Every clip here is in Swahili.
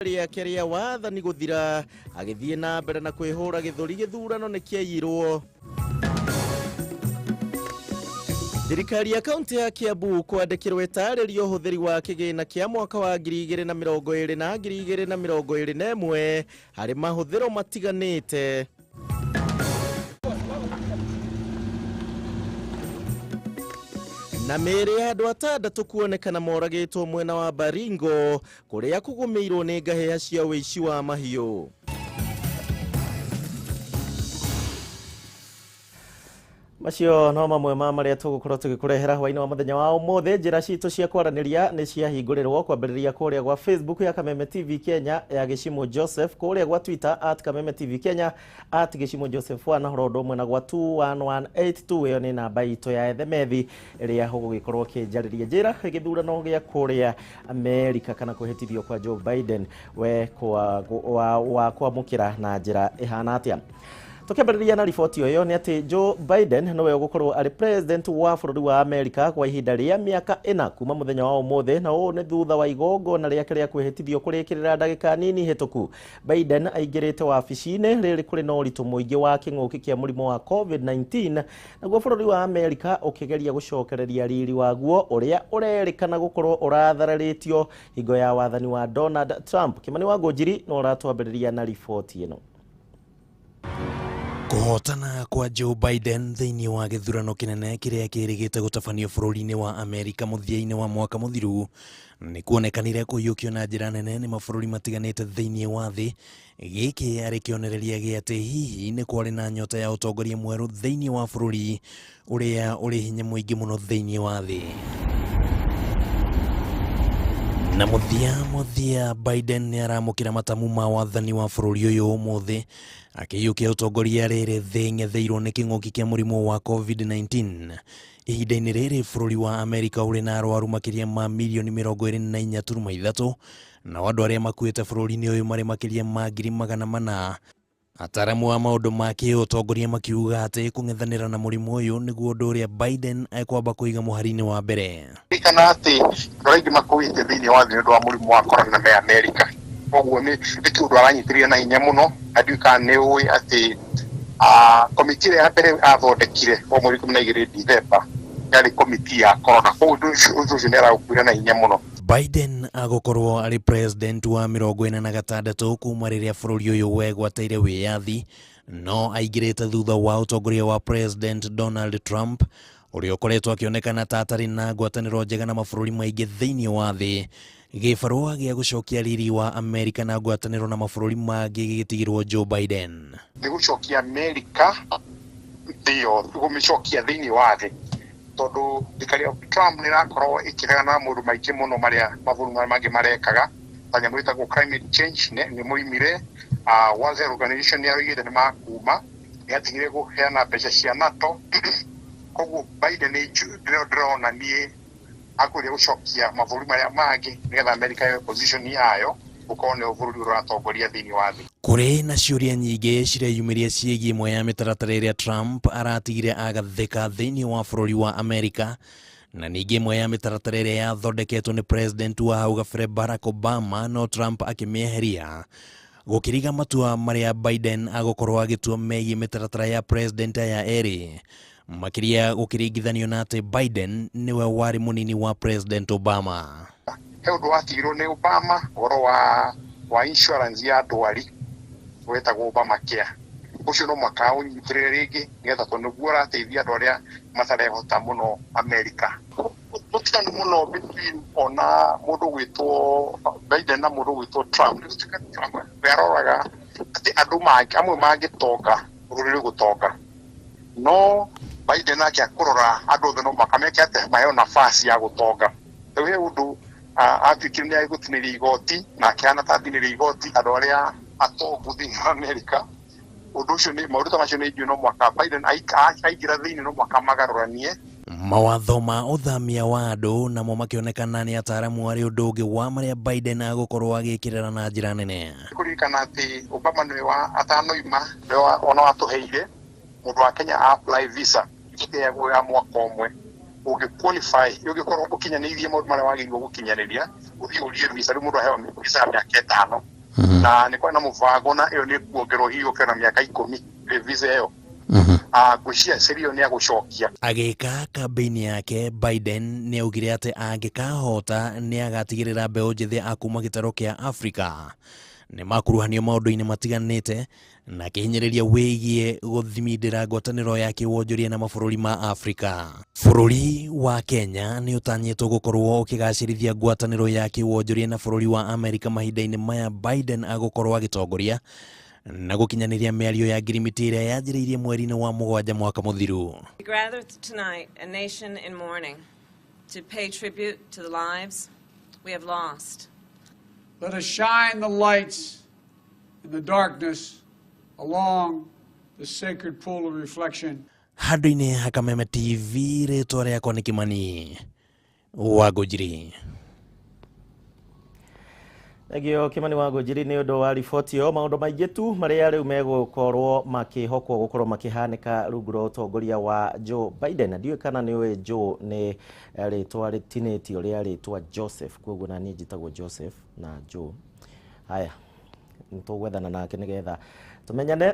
Keria wathani guthira agithie na mbere na kwihura githuri githurano ni kiairwo. Thirikari ya kaunti ya Kiambu kwandikirwo itarĩrio ũhũthĩri wa kĩgĩna kĩa mwaka wa 2020 na 2021 harĩ mahũthĩro matiganĩte. Na mĩĩrĩ ya andũ atandatũ kuonekana moragĩtwo mwena wa Baringo kũrĩa kũgũmĩirwo nĩ ngahĩha cia ũici wa mahiũ. Macio no mamwe ma marĩa tũgũkorwo tũgĩkũrehera hwaĩ-inĩ wa mũthenya wa ũmũthĩ. Njĩra citũ cia kwaranĩria nĩ ciahingũrĩrwo kwambĩrĩria kũrĩa gwa Facebook ya Kameme TV Kenya ya Gichimu Joseph, kũrĩa gwa Twitter @Kameme TV Kenya @Gichimu Joseph na horo ũndũ ũmwe na gwa 21182. ĩyo nĩ namba itũ ya ethemethi ĩrĩa gũgĩkorwo kĩnjarĩria njĩra gĩthurano gĩa kũrĩa Amerika kana kũhĩtithio kwa Joe Biden we wa kwamũkĩra na njĩra ĩhana atĩa. Tukĩambĩrĩria na riboti ĩyo nĩ atĩ Joe Biden nowe ũgũkorwo arĩ president wa bũrũri wa Amerika kwa ihinda rĩa mĩaka 4 kuma mũthenya wa ũmũthĩ, na ũũ nĩ thutha wa igongona rĩake rĩa kwĩhĩtithio kũrĩkĩrĩra ndagĩka nini hĩtũku. Biden aingĩrĩte wabici-inĩ rĩrĩ kũrĩ na ũritũ mũingĩ wa kĩng'ũki kĩa mũrimũ wa COVID-19, naguo bũrũri wa Amerika ũkĩgeria gũcokereria riri waguo ũrĩa ũrerĩkana gũkorwo ũrathararĩtio hingo ya wathani wa Donald Trump. Kimani wa Ngũnjiri no ũratwambĩrĩria na riboti ĩno. Kũhotana kwa Joe Biden thĩinĩ wa gĩthurano kĩnene kĩrĩa kĩrĩgĩte gũtabanio bũrũri-inĩ wa Amerika mũthia-inĩ wa mwaka mũthiru nĩ kuonekanire kũiyũkio na njĩra nene nĩ mabũrũri matiganĩte thĩinĩ wa thĩ. Gĩkĩ arĩ kĩonereria gĩa atĩ hihi nĩ kwarĩ na nyota ya ũtongoria mwerũ thĩinĩ wa bũrũri ũrĩa ũrĩ hinya mũingĩ mũno thĩinĩ wa thĩ. Na muthia Biden nĩ aramũkĩra matamu ma wathani wa bũrũri ũyũ ũmũthĩ, akĩiyũkia ũtongoria rĩrĩ thĩ ng'etheirwo nĩ kĩng'ũki kĩa mũrimũ wa COVID-19. Ihinda-inĩ rĩrĩ bũrũri wa Amerika ũrĩ na arwaru makĩria ma milioni 24.3, na andũ arĩa makuĩte bũrũri-inĩ ũyũ marĩ makĩria ma 400,000. Ataramu wa maũndũ ma kĩũtongoria makiuga atĩ kũng'ethanĩra na mũrimũ ũyũ nĩguo ũndũ ũrĩa Biden ekwamba kũiga mũhari-inĩ wa mbere. Kana atĩ andũ aingĩ makuĩte thĩinĩ wa thĩ nĩ ũndũ wa mũrimũ wa corona me Amerika. Koguo nĩ kĩũndũ aranyitĩrĩire na hinya mũno, nduĩka nĩ ũĩ atĩ komiti ĩrĩa ya mbere athondekire kwa mweri 12 December yarĩ komiti ya corona. Koguo ũndũ ũcio nĩ araũkuire na hinya mũno. Biden agũkorwo arĩ president wa 46 kuma rĩrĩa bũrũri ũyũ wegwatĩire wĩyathi, no aingĩrĩte thutha wa ũtongoria wa president Donald Trump ũrĩa ũkoretwo akĩonekana ta atarĩ na ngwatanĩro njega na mabũrũri maingĩ thĩinĩ wa thĩ. Gĩbarũa gĩa gũcokia riri wa Amerika na ngwatanĩro na mabũrũri mangĩ gĩgĩtigĩrwo Joe Biden. Nĩ gũcokia Amerika thĩyo, gũmĩcokia thĩinĩ wa thĩ, tondũ thirikari ya Trump nĩ ĩrakorwo ĩkĩregana na maũndũ maingĩ mũno marĩa mabũrũri mangĩ marekaga, ta nyamũ ĩtagwo climate change nĩ mũimire. World Health Organization nĩ araugĩte nĩ makuma, nĩ atigire kũheana mbeca cia NATO. Koguo Biden ndĩrona niĩ akũrĩa gũcokia mabũrũri marĩa mangĩ nĩgetha Amerika yo position yayo gũkorwo nĩ bũrũri ũratongoria thĩinĩ wa thĩ. Kũrĩ na ciũria nyingĩ cireyumĩria ciĩgiĩ imwe ya mĩtaratara ĩrĩa Trump aratigire agathĩka thĩinĩ wa bũrũri wa Amerika, na ningĩ imwe ya mĩtaratara ĩrĩa yathondeketwo nĩ president wa hau gabere Barack Obama, no Trump akĩmĩeheria. Gũkĩriga matua marĩa Biden agũkorwo agĩtua megiĩ mĩtaratara ya president aya erĩ, makĩria gũkĩringithanio na atĩ Biden nĩwe warĩ mũnini wa president Obama. He ũndũ watigirwo nĩ Obama, ũhoro wa insurance ya ndwari wetagwo Obamacare. Ũcio no mũhaka ũnyitĩrĩre rĩngĩ nĩgetha tondũ nĩguo ũrateithia andũ arĩa matarehota mũno Amerika. Gũtiganu mũno between ona mũndũ gwĩtwo Biden na mũndũ gwĩtwo Trump. Trump aroraga atĩ andũ mangĩ amwe mangĩtonga bũrũri gũtonga, no Biden akĩrora andũ othe no makameke atĩ maheo nafasi ya gũtonga. Rĩu he ũndũ atuĩkire nĩ agũtinĩria igoti na akĩhana ta atinĩria igoti andũ arĩa atongu thĩinĩ wa Amerika. Ũndũ ũcio nĩ maũndũ ta macio nĩ ingĩ no mwaka Biden aingĩra thĩinĩ no mwaka magarũranie. Mawatho ma ũthamia wa andũ namo makĩonekana nĩ ataramu arĩ ũndũ ũngĩ wa marĩa Biden agũkorwo agĩkĩrĩra na njĩra nene. Kũririkana atĩ Obama nĩ wa atanoima ona watũheire mũndũ wa Kenya apply visa ya mwaka ũmwe, qualify ugikorwo ukinyanĩirie maũndũ marĩa wagĩrĩirwo gũkinyanĩria ũthiĩ ũrie visa rĩu mũndũ aheo visa ya mĩaka 5 na nĩ kwa na mũbango na ĩyo nĩ kuongerwo hiyo kana mĩaka 10 visa ĩyo gwĩcia serio nĩ agũcokia. Agĩka kambĩini yake, Biden nĩ augire atĩ angĩkahota nĩ agatigĩrĩra mbeũ njĩthĩ a kuma gĩtarũ kĩa Afrika nĩ makuruhanio maũndũ-inĩ matiganĩte na kĩhinyĩrĩria wĩgiĩ gũthimindĩra ngwatanĩro ya kĩwonjoria na mabũrũri ma Afrika. Bũrũri wa Kenya nĩ ũtanyĩtwo gũkorwo ũkĩgacĩrithia ngwatanĩro ya kĩwonjoria na bũrũri wa Amerika mahinda-inĩ maya Biden agũkorwo agĩtongoria na gũkinyanĩria mĩario ya ngirimiti ĩrĩa yanjĩrĩirie mweri-inĩ wa 7 mwaka mũthiru. We gather tonight a nation in mourning to pay tribute to the lives we have lost. Let us shine the lights in the darkness along the sacred pool of reflection. Handũ-inĩ ha Kameme TV, rĩtwa rĩakwa nĩ Kimani wa Ngũnjiri. Egio Kimani wa Ngũnjiri nĩ ũndũ wa riboti yo maũndũ maingĩ tu marĩa rĩu megũkorwo makĩhokwo gũkorwo makĩhanĩka rungu rwa ũtongoria wa Joe Biden. Ndiũĩ kana nĩũĩ Joe nĩ rĩtwa rĩtinĩtio rĩa rĩtwa Joseph, koguo na niĩ njĩtagwo Joseph na Joe. Haya, nĩtũgwethana nake nĩgetha tumenyane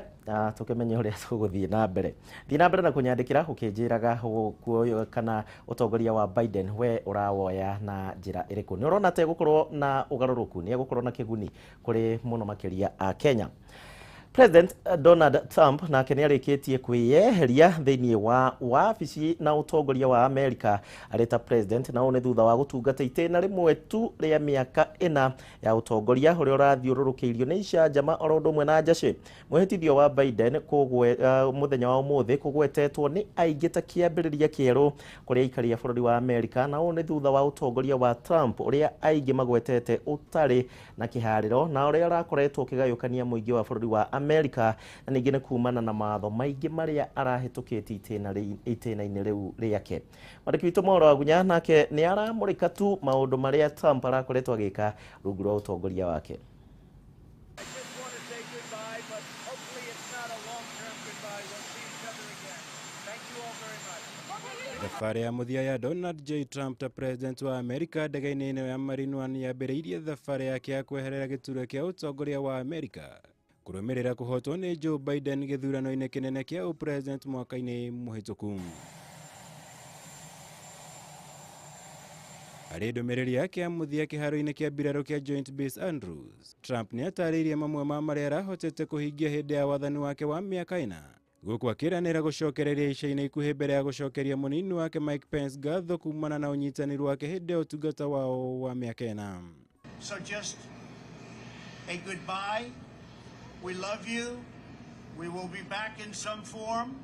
tukimenye ũrĩa tũgũthiĩ na mbere. Thiĩ na mbere na kũnyandĩkĩra ũkĩnjĩraga kuoyo kana ũtongoria wa Biden we ũrawoya na njĩra ĩrĩkũ. Nĩ ũrona ta gũkorwo na ũgarũrũku, nĩ gũkorwo na kĩguni kũrĩ mũno makĩria a Kenya. President Donald Trump nake nĩ arĩkĩtie kwĩyeheria thĩinĩ wa wabici na ũtongoria wa Amerika arĩ ta president, na ũũ nĩ thutha wa gũtungata itĩna rĩmwe tu rĩa mĩaka 4 ya ũtongoria ũrĩa ũrathiũrũrũkĩirio nĩ icanjama oro ũndũ ũmwe na njacĩ. Mwĩhĩtithio wa Biden mũthenya wa ũmũthĩ kũgwetetwo nĩ aingĩ ta kĩambĩrĩria kĩerũ kũrĩ aikari a bũrũri wa Amerika, na ũũ nĩ thutha wa ũtongoria wa Trump ũrĩa aingĩ magwetete ũtarĩ na kĩharĩro na ũrĩa ũrakoretwo ũkĩgayũkania mũingĩ wa bũrũri wa Amerika, na ningĩ nĩ kumana na matho maingĩ marĩa arahĩtũkĩtie itĩna-inĩ rĩu rĩake. Mwandĩki witũ Mohoro Agunya nake nĩ aramũrĩka tu maũndũ marĩa Trump arakoretwo agĩka rungu rwa ũtongoria wake. Thabarĩ ya mũthia ya Donald J. Trump ta president wa Amerika ndege-inĩ ĩno ya Marine One yambĩrĩirie thabarĩ yake ya kweherera gĩturwa kĩa ũtongoria wa Amerika kũrũmĩrĩra kũhotwo nĩ Joe Biden gĩthurano-inĩ kĩnene kĩa ũpresident mwaka-inĩ mũhĩtũku. Harĩ ndũmĩrĩri yake ya mũthia kĩharo-inĩ kĩa mbirarũ kĩa Joint Base Andrews, Trump nĩ atarĩirie mamwe ma marĩa arahotete kũhingia hĩndĩ ya wathani wake wa mĩaka 4, gũkũ akĩranĩra gũcokereria ica-inĩ ikuhĩ mbere ya gũcokeria mũnini wake Mike Pence ngatho kumana na ũnyitanĩri wake hĩndĩ ya ũtungata wao wa mĩaka 4. So just a goodbye. We love you. We will be back in some form.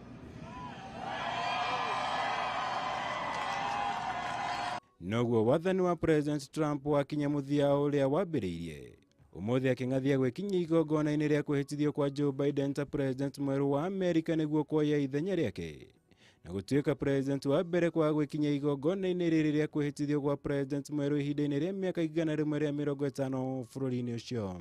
Noguo wathani wa President Trump wakinya mũthia ũrĩa wambĩrĩirie, ũmũthĩ akĩng'athia gwĩkinyia igongona-inĩ rĩa kwĩhĩtithio kwa Joe Biden ta president mwerũ wa Amerika nĩguo kuoya ithenya rĩake na gũtuĩka president wa mbere kwa gwĩkinyia igongona-inĩ rĩrĩ rĩa kwĩhĩtithio kwa president mwerũ ihinda-inĩ rĩa mĩaka 150 bũrũri-inĩ ũcio.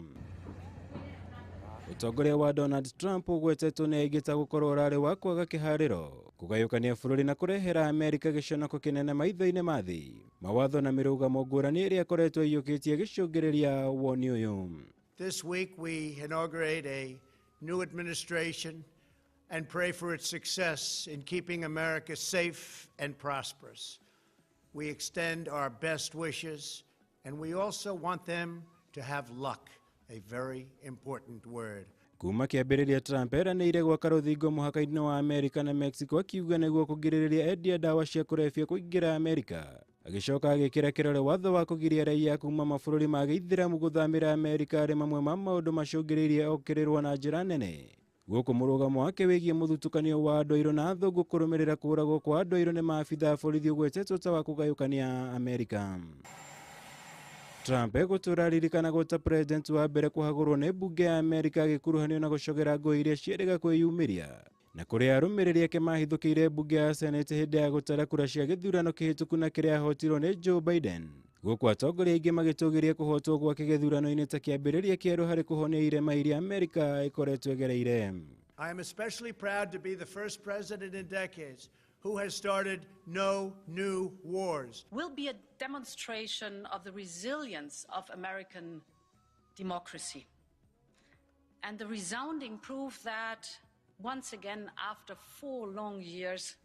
Ũtongoria wa Donald Trump ũgwetetwo nĩ aingĩ ta gũkorwo ũrarĩ wa kwaga kĩharĩro, kũgayũkania bũrũri na kũrehera Amerika gĩconoko kĩnene maitho-inĩ ma thĩ, mawatho na mĩrũgamo ngũrani ĩrĩa akoretwo ĩiyũkĩtie gĩcũngĩrĩria woni ũyũ. This week we inaugurate a new administration and pray for its success in keeping America safe and prosperous. We extend our best wishes, and we also want them to have luck. A very important word. Kuma kĩambĩrĩria Trump eranĩire gwaka rũthingo mũhaka-inĩ wa Amerika na Mexico akiuga nĩguo kũgirĩrĩria endia ndawa cia kũrebia kũingĩra Amerika. Agĩcoka agĩkĩra kĩrore watho wa kũgiria raia kuma mabũrũri ma gĩithĩramu gũthamĩra Amerika arĩ mamwe ma maũndũ macũngĩrĩirie okĩrĩrwo na njĩra nene. Gũkũ mũrũgamo wake wĩgiĩ mũthutũkanio wa andũ airũ na athũngũ kũrũmĩrĩra kũragwo kwa andũ airũ nĩ maabitha a borithi ũgwetetwo ta wa kũgayũkania Amerika. Trump egũtũra ririkana gũta president wa mbere kũhagũrwo nĩ mbunge ya Amerika agĩkuruhanio na gũcogera ngũĩ iria ciĩrĩga kwĩyumĩria, na kũrĩa arũmĩrĩri ake mahithũkĩire mbunge ya Senate hĩndĩ ya gũtara kura cia gĩthurano kĩhĩtũku na kĩrĩa ahotirwo nĩ Joe Biden. Gũkũ atongoria aingĩ magĩtũgĩria kũhotwo gwake gĩthurano-inĩ ta kĩambĩrĩria kĩerũ harĩ kũhonia irema iria Amerika ĩkoretwo ĩgereire. I am especially proud to be the first president in decades who has started no new wars. Will be a demonstration of the resilience of American democracy and the resounding proof that once again, after 4 long years,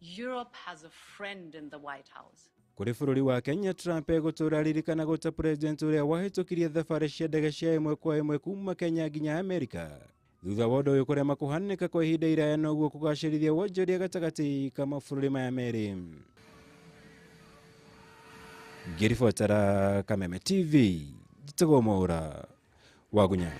Europe has a friend in the White House. Kuri bururi wa Kenya, Trump eguturarikana guta president uria wahitukirie thabari cia ndege cia imwe kwa imwe kuma Kenya nginya Amerika. Thutha wa undu uyu kurema kuhanika kwa ihinda iraya noguo kugacirithia wonjoria gatagati ka mabũrũri maya merĩ. Ngiribotera Kameme TV, njitagwo Mohoro Wagunya.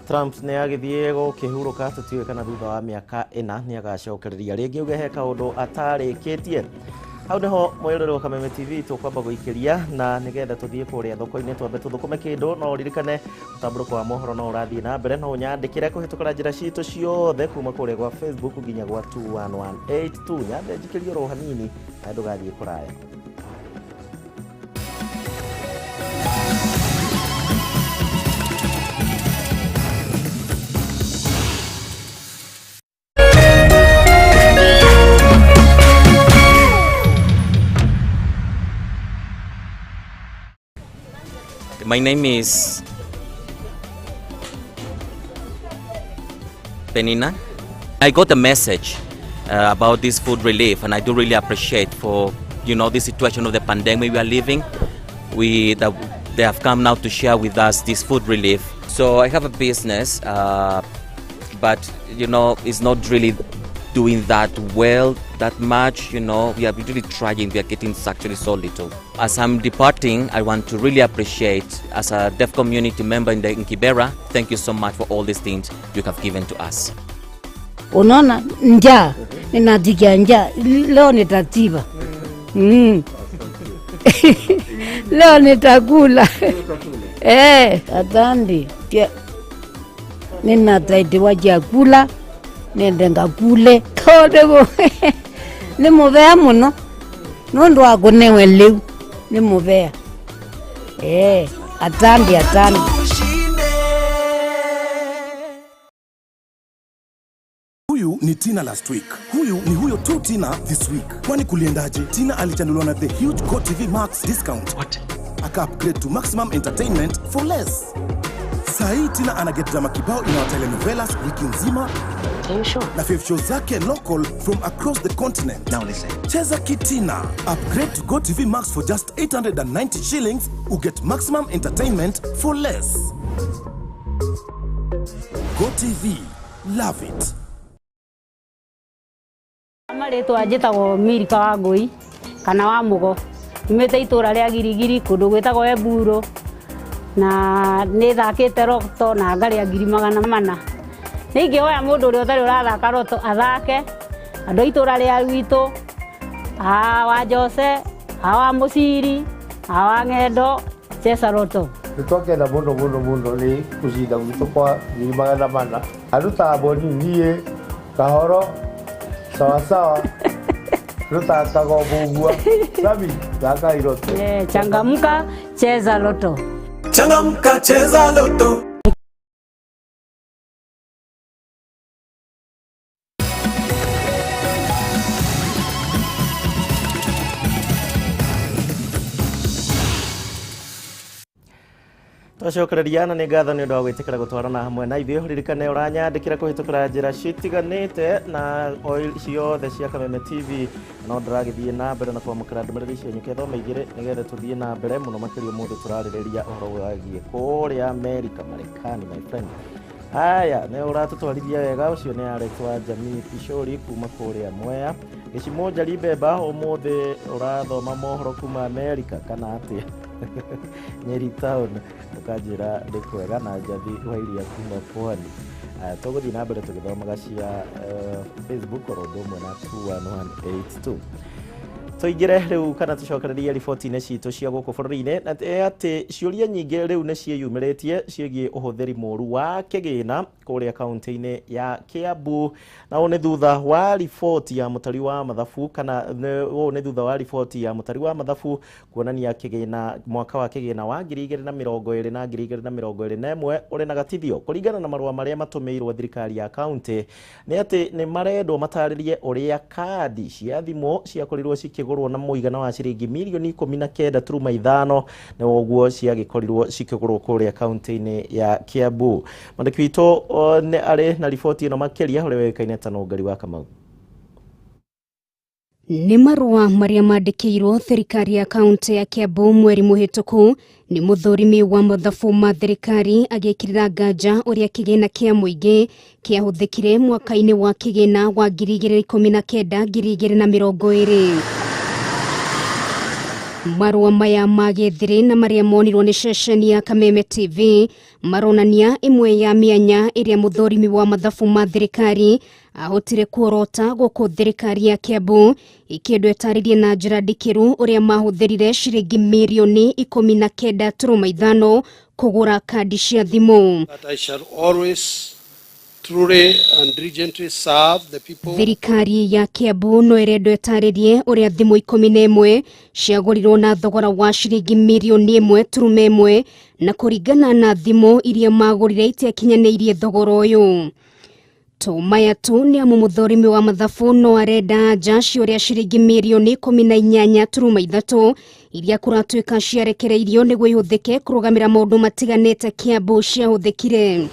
Trump nĩ agĩthiĩ gũkĩhurũka tũtiũĩ kana thutha wa mĩaka 4 nĩ agacokereria rĩngĩ uge he kaũndũ atarĩkĩtie. Hau nĩho mwĩroreri wa Kameme TV tũkwamba gũikĩria na nĩgetha tũthiĩ kũrĩa thoko-inĩ twambe tũthũkũme kĩndũ no ũririkane mũtambũrũko wa mohoro no ũrathiĩ na mbere no ũnyandĩkĩre kũhĩtũkĩra njĩra citũ ciothe kuma kũrĩa gwa Facebook nginya gwa 21182 nyambe njikĩrie oro hanini na ndũgathiĩ kũraya. My name is Penina. I got a message about this food relief, and I do really appreciate for the situation of the pandemic we are living. They have come now to share with us this food relief. So I have a business, but it's not really doing that well that much. We are really trying. We are getting actually so little. As I'm departing, I want to really appreciate, as a deaf community member in Kibera, thank you so much for all these things you have given to us. Unaona njaa, ninatikia njaa, leo nitatiba. Leo nitakula. Atandi. Ninataidiwa chakula, nende ngakule. Kodego. Ni muvea muno. Nundu wakunewe leo. Ni muvea. Atandi. Huyu ni Tina last week. Huyu ni huyo tu Tina this week. Kwani kuliendaje? Tina alichanuliwa na the huge GoTV Max discount. What? Aka upgrade to maximum entertainment for less. Sahi Tina anaget drama kibao ina telenovelas wiki nzima. Are you sure? Na 5 shows zake local from across the continent. Now listen. Cheza Kitina. Upgrade to GoTV Max for just 890 shillings. You get maximum entertainment for less. GoTV. Love it. Amaretwo ajitagwo Mirika wa Ngui kana wa Mugo. Nimete itura ria Girigiri kundu gwetagwo Eburo. Na nĩ thakĩte roto na ngaria 400. Ningĩ oya mũndũ ũrĩa ũtarĩ ũrathaka roto athake. Andũ itura rĩa gwitũ wa Jose, wa Mũciri, wa Ng'endo, cheza roto. Nitokenda muno ni kucinda gwitũ kwa 400. Aruta boni niĩ kahoro sawa. Ruta gobugua. Sabi, daka iroto. Changamka, cheza loto. Changamka, cheza loto. Twacokereria na nĩ ngatho nĩ ũndũ wa gwĩtĩkĩra gũtwarana hamwe na ithuĩ. Ririkane ũranyandĩkĩra kũhĩtũkĩra njĩra citiganĩte na ciothe cia Kameme TV no ndĩragĩthiĩ na mbere na kwamũkĩra ndũmĩrĩri cianyu kethome igĩrĩ nĩgetha tũthiĩ na mbere mũno makĩria ũmũthĩ tũrarĩrĩria ũhoro wĩgiĩ kũrĩa Amerika, Marekani, my friend. Haya, nĩ ũratũtwarithia wega. Ũcio nĩ Alex wa Jamii Pishori kuma kũrĩa Mwea. Gichimu Jalibeba ũmũthĩ ũrathoma mohoro kuma Amerika kana atĩa? Nyeri town ukanjira ndĩ kwega na Njathi wa iria kuma Pwani. Tũgũthiĩ na mbere tũgĩthomaga cia Facebook oro ũndũ ũmwe na 21182. Toigire riu kana tucokereria riboti-inĩ citũ cia gũkũ bũrũri-inĩ na atĩ ciũria nyingĩ rĩu nĩ ciĩyumĩrĩtie ciĩgiĩ ũhũthĩri mũũru wa kĩgĩna kũrĩa kaunti-inĩ ya Kiambu, na ũũ nĩ thutha wa riboti ya mũtari wa mathabu kuonania kĩgĩna mwaka wa kĩgĩna wa 2020 na 2021 ũrĩ na gatithio. Kũringana na marũa marĩa matũmĩirwo thirikari ya kaunti nĩ atĩ nĩ marendwo matarĩrie ũrĩa kandi cia thimũ ciakorirwo cikĩgũrwo na mũigana wa ciringi mirioni 19.5 na ũguo ciagĩkorirwo cikĩgũrwo kũrĩa kaunti-inĩ ya Kiambu. Mwandĩki witũ nĩ arĩ na riboti ĩno makĩria ũrĩa wĩkaine ta Nũngari wa Kamau. Nĩ marũa marĩa mandĩkĩirwo thirikari ya kaunti ya Kiambu mweri mũhĩtũku nĩ mũthũrimi wa mathabu ma thirikari agĩkĩrĩra nganja ũrĩa kĩgĩna kĩa mũingĩ kĩahũthĩkire mwaka-inĩ wa kĩgĩna wa 2019-2020. Marũa maya magethire na marĩa monirwo nĩ ceceni ya Kameme TV maronania ĩmwe ya mĩanya ĩrĩa mũthũrimi wa mathabu ma thirikari ahotire kuorota gũkũ thirikari ya Kiambu ikĩndwo ĩtarĩrie na njĩra ndikĩru ũrĩa mahũthĩrire ciringi mirioni 19.5 kũgũra kandi cia thimũ. Thirikari ya Kiambu no ĩrendwo ĩtarĩrie ũrĩa thimũ 11 ciagũrirwo na thogora wa ciringi mirioni 1.1 na kũringana na thimũ iria magũrire itiakinyanĩirie thogora ũyũ. To maya tu nĩ amu mũthũrimi wa mathabu no arenda anja ciũria ciringi mirioni 18.3 iria kũratuĩka ciarekereirio nĩguo ihũthĩke kũrũgamĩra maũndũ matiganĩte Kiambu ciahũthĩkire.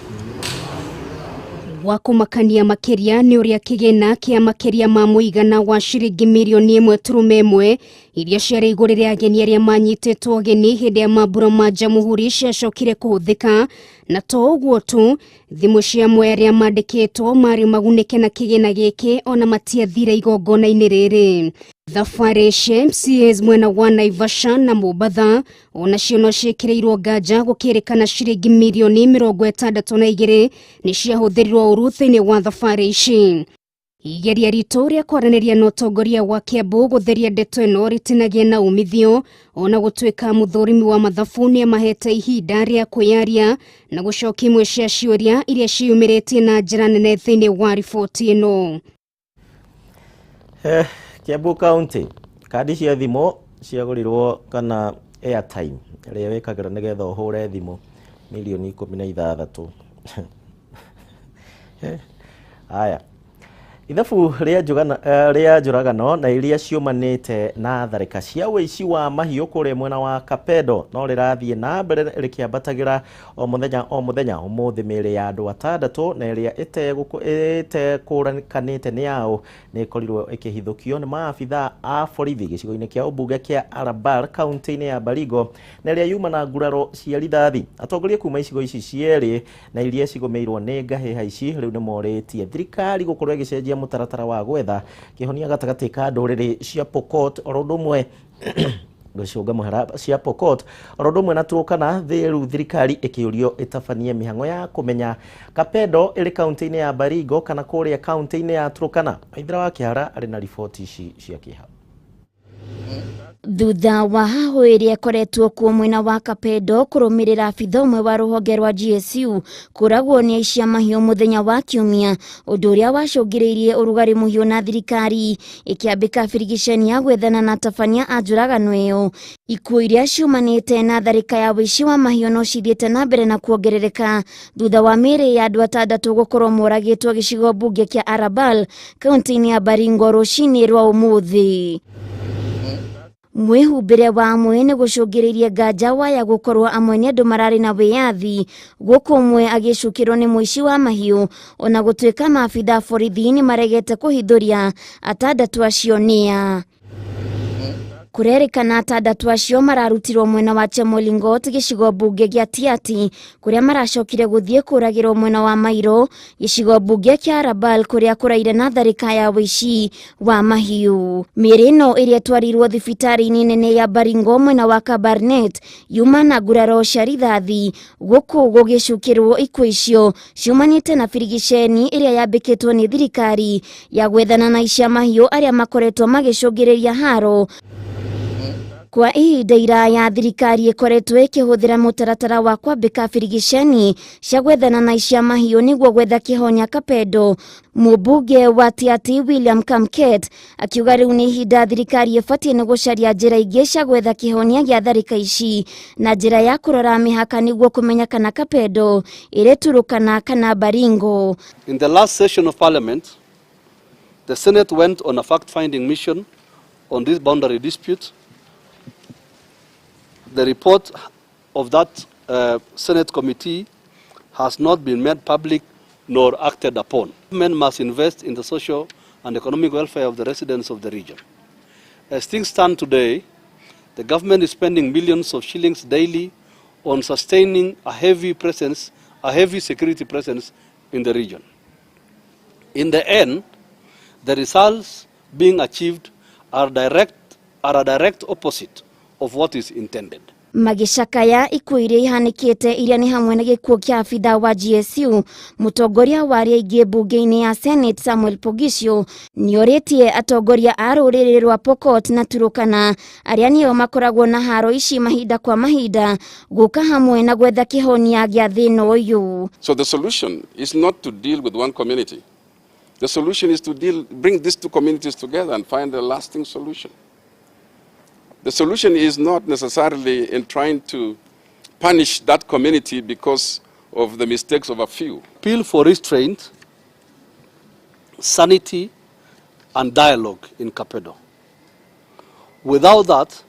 Wa kũmakania makĩria nĩ ũrĩa kĩgĩna kĩa makĩria ma mũigana wa ciringi mirioni 1.1 iria ciarĩ igũrũ rĩa ageni arĩa manyitĩtwo ũgeni hĩndĩ ya mambura ma Jamhuri ciacokire kũhũthĩka, na to ũguo tu thimũ cia amwe arĩa mandĩkĩtwo marĩ magunĩke na kĩgĩna gĩkĩ ona matiathire igongona-inĩ rĩrĩ. Thabarĩ cia MCAs mwena wa Naivasha na Mombasa onacio no ciĩkĩrĩirwo nganja gũkĩrĩkana ciringi mirioni 62 nĩ ciahũthĩrirwo ũru thĩinĩ wa thabarĩ ici. Igeria ritũ rĩa kwaranĩria na ũtongoria wa Kiambu gũtheria ndeto ĩno rĩtinagia na umithio, ona gũtuĩka mũthũrimi wa mathabu nĩ amahete ihinda rĩa kwĩyaria na gũcokia imwe cia ciũria iria ciyumĩrĩtie na njĩra nene thĩinĩ wa riboti ĩno. Kiambu County, kandi cia thimũ ciagũrirwo kana airtime ĩrĩa wĩkagĩra nĩgetha ũhũre thimũ mirioni 16. Haya, ithabu rĩa njũragano na iria ciumanĩte na tharĩka cia ũici wa mahiũ kũrĩa mwena wa Kapedo no rĩrathiĩ na mbere rĩkĩambatagĩra o mũthenya ũmũthĩ mĩĩrĩ ya andũ 6 na ĩrĩa ĩtekũranĩkanĩte nĩ yao nĩ ĩkorirwo ĩkĩhithũkio nĩ maabithaa a borithi gĩcigo-inĩ kĩa ũmbunge kĩa Arabal kaunti-inĩ ya Baringo na ĩrĩa yuma na nguraro cia rithathi. Atongoria kuma icigo ici cierĩ na iria cigũmĩirwo nĩ ngahĩha ici rĩu nĩ morĩtie thirikari gũkorwo ĩgĩcenjia mũtaratara wa gwetha kĩhonia gatagatĩ ka ndũrĩrĩ cia Pokot oro ũndũ ũmwe gũcũnga mũhera cia Pokot oro ũndũ ũmwe na Turkana. Rĩu thirikari ĩkĩũrio ĩtabanie mĩhang'o ya kũmenya Kapedo ĩrĩ kaunti-inĩ ya Baringo kana kũrĩa kaunti-inĩ ya Turkana. Maithira wa Kĩhara arĩ na riboti ici cia kĩharo. Thutha wa hahũ ĩrĩa ĩkoretwo kuo mwena wa Kapedo kũrũmĩrĩra abitha ũmwe wa rũhonge rwa GSU kũragwo nĩ aici a mahiũ mũthenya wa Kiumia, ũndũ ũrĩa wacũngĩrĩirie ũrugarĩ mũhiũ na thirikari ĩkĩambĩka birigiceni ya gwethana na tabania a njũragano ĩyo. Ikuũ iria ciumanĩte na tharĩka ya ũici wa mahiũ no cithiĩte na mbere na kuongerereka thutha wa mĩĩrĩ ya andũ 6 gũkorwo moragĩtwo gĩcigo mbunge kĩa Arabal kaunti-inĩ ya Baringo rũcinĩ rwa ũmũthĩ. Mwĩhumbĩre wa amwe nĩ gũcũngĩrĩirie nganja waya gũkorwo amwe nĩ andũ mararĩ na wĩyathi, gũkũ ũmwe agĩcukĩrwo nĩ mũici wa mahiũ ona gũtuĩka maabithaa borithi nĩ maregete kũhithũria 6 acio nĩa. kurerikana atandatu acio mararutirwo mwena wa Chemolingot gicigo bunge gya Tiati kuria maracokire guthie kuragirwo mwena wa Mairo gicigo bunge kya Rabal kuria kuraire na tharika ya wici wa mahiu. Mirino iria twarirwo thibitari-ini nene ya Baringo mwena wa Kabarnet yuma na nguraro cia rithathi guku gugicukirwo ikuũ icio ciumanite na birigiceni iria yambikitwo ni thirikari ya gwethana na icia mahiu aria makoretwo magicungiriria haro. Kwa ihinda iraya thirikari ikoretwo ikihuthira mutaratara wa kwambika birigiceni cia gwethana na icia mahiu niguo gwetha kihonia Kapedo. Mubunge wa Tiati William Kamket akiuga riu ni ihinda thirikari ibatie ni gucaria njira ingi cia gwetha kihonia gia tharika ici na njira ya kurora mihaka niguo kumenya kana Kapedo ireturukana kana Baringo. In the last session of Parliament, the Senate went on a fact-finding mission on this boundary dispute. The report of that Senate committee has not been made public nor acted upon. Men must invest in the social and economic welfare of the residents of the region. As things stand today, the government is spending millions of shillings daily on sustaining a heavy security presence in the region. In the end, the results being achieved are a direct opposite of what is intended. Magicakaya ikuũ iria ihanikite iria ni hamwe na gikuũ kia abitha wa GSU mutongoria wa aria ingi bunge-ini ya Senate Samuel Pogisio nioritie atongoria a rũrĩrĩ rwa Pokot na Turukana aria nio makoragwo na haro ici mahinda kwa mahinda guka hamwe na gwetha kihonia gia thĩna ũyũ. So the solution is not to deal with one community. The solution is to bring these two communities together and find a lasting solution. The solution is not necessarily in trying to punish that community because of the mistakes of a few. Appeal for restraint, sanity, and dialogue in Kapedo. Without that,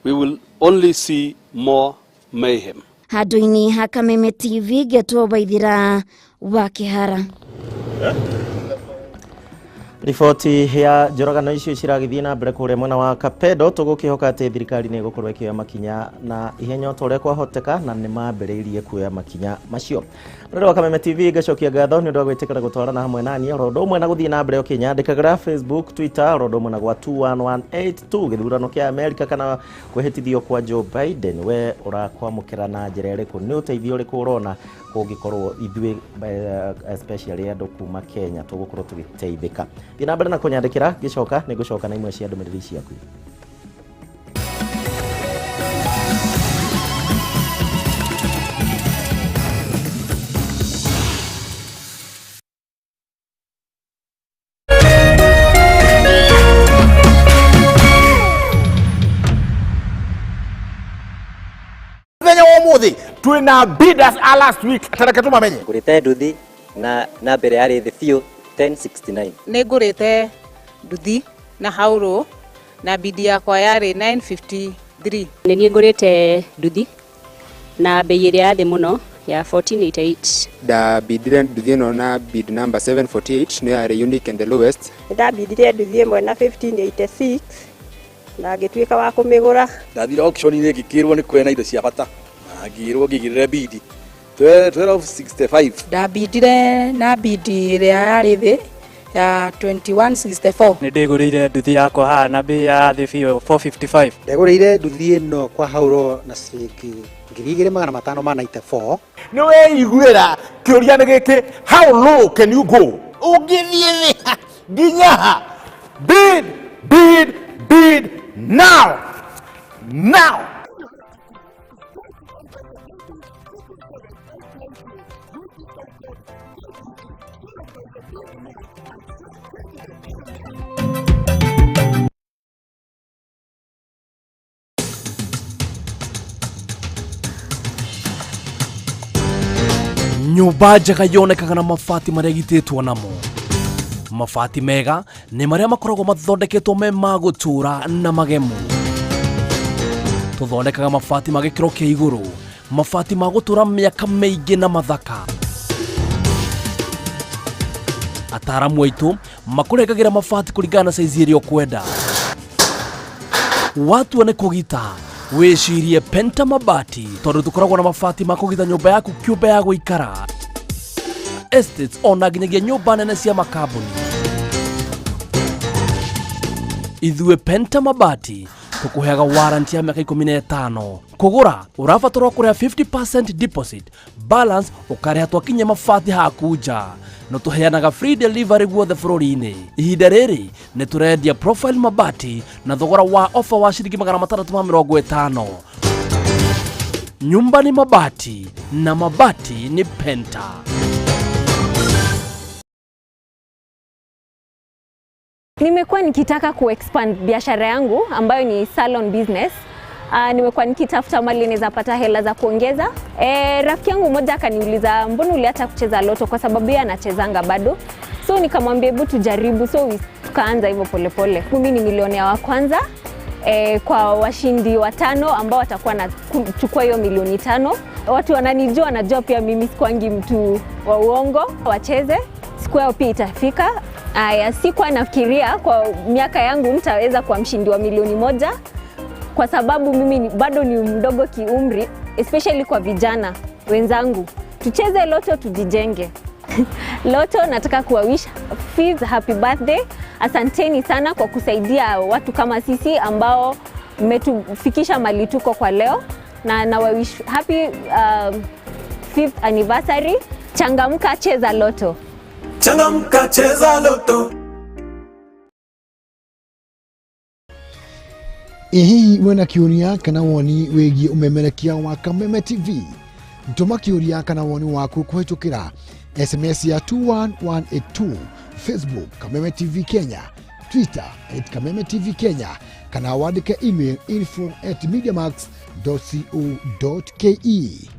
we will only see more mayhem. Handu-ini ha Kameme TV Getwo Waithira wa Kihara. Riboti ya njoragano icio ciragithie na mbere kuria mwena wa Kapedo tugukihoka ati thirikari ni gukorwo ikioya makinya na ihenya utoria kwahoteka na ni mambiriirie kuoya makinya macio. Rero Kameme TV gacokia gatho ni ndu gwitikira gutwarana hamwe nani rodo umwe na guthie na mbere ukinyandikagira Facebook, Twitter, rodo umwe na gwa 21182 githurano kia America kana kwehitithio kwa Joe Biden. We urakwamukira na njira iriku ni uteithio uriku urona kungikorwo ithui especially andu kuma Kenya tugukorwo tugiteithika. Thina mbere na kunyandikira gicoka ni gucoka na imwe cia ndumiriri ciaku. Twina bidders last week tareke tumamenye ngurite nduthi na mbere yari the few 1069 ni ngurite nduthi na hauro na bidi yakwa yari 953 ni ngurite nduthi na bei iria thi muno ya 1488 da bidire nduthi no na bid number 748 no yari unique and the lowest da bidire nduthi mwe na 1586 na gitwika wa kumigura ndathira auction ni ngikirwo ni kwena indo cia bata agirwo ngigirire bidi 1265 ndabidire na bidi iria yari thi ya 2164 ni ndigurire nduthi yakwa ha na bei ya thi 455 ndegurire nduthi ino kwa hauro na ciringi 2594 ni weiguira kiuria ni giki how low can you go ugithie nginya bid now nyumba njega yonekaga na mabati maria gititwo namo. Mabati mega ni maria makoragwo mathondeketwo me ma gutura na magemu. Tuthondekaga mabati ma gikiro kia iguru, mabati ma gutura miaka meingi na mathaka. Ataramu aitu makurengagira mabati kuringana na size iria ukwenda. watu wane kugita wicirie Penta Mabati tondu tukoragwo na mabati ma kugita nyumba yaku kiumbe ya guikara, estates ona nginyagia nyumba nene cia makambuni. Ithue Penta Mabati tukuheaga warranty ya miaka 15. Kugura urabatara kurea 50% deposit, balance ukareha twakinya mabati hakuja. No tuheanaga free delivery guothe bururi-ini. Ihinda riri ni turendia profile mabati na thogora wa offer wa shilingi 650. Nyumba ni mabati na mabati ni Penta. Nimekuwa nikitaka kuexpand biashara yangu ambayo ni salon business. Nimekuwa nikitafuta mali naweza pata hela za kuongeza. Rafiki yangu mmoja akaniuliza mbona uliacha kucheza loto, kwa sababu yeye anachezanga bado. So nikamwambia hebu tujaribu, so tukaanza hivyo polepole. Mimi ni milionea wa kwanza kwa washindi 5 ambao watakuwa na kuchukua hiyo milioni 5. Watu wananijua, wanajua pia mimi sikwangi mtu wa uongo. Wacheze, siku yao pia itafika. Sikuwa nafikiria kwa miaka yangu nitaweza kuwa mshindi wa milioni 1, kwa sababu mimi bado ni mdogo kiumri, especially kwa vijana wenzangu. Tucheze loto, tujijenge. Loto nataka kuwawish Fifth happy birthday. Asanteni sana kwa kusaidia watu kama sisi ambao mmetufikisha mali tuko kwa leo, na wawish happy 5th anniversary. Changamka, cheza loto. Changamka, cheza loto. Ihi wena kiuria kana woni wegi umemerekia wa Kameme TV. Ntuma kiuria kana woni waku kuhitukira SMS ya 21182, Facebook Kameme TV Kenya, Twitter @Kameme TV Kenya, kana wandike email info@mediamax.co.ke.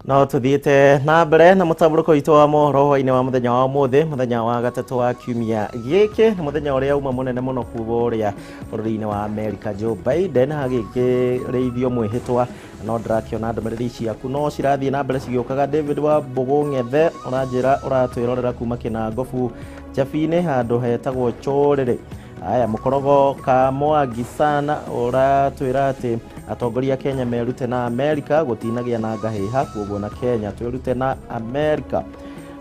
No tuthiite na mbere na mutaburuko itu wa mohoro hwaini wa muthenya wa muthe, muthenya wa gatatu wa kiumia giki, na muthenya uria uma munene muno kuva uria bururi-ini wa America Joe Biden agikirithio mwihitwa. No ndirakiona ndumiriri ciaku no cirathie na mbere cigiokaga. David wa Mbugu Ng'ethe uranjira uratwirorera kuma Kinangofu Jabini handu hetagwo Chorere. Aya mukorogo ka Mwangi sana uratwira ati atongoria Kenya merute na America gutinagia na ngahiha, koguo na Kenya twirute na America.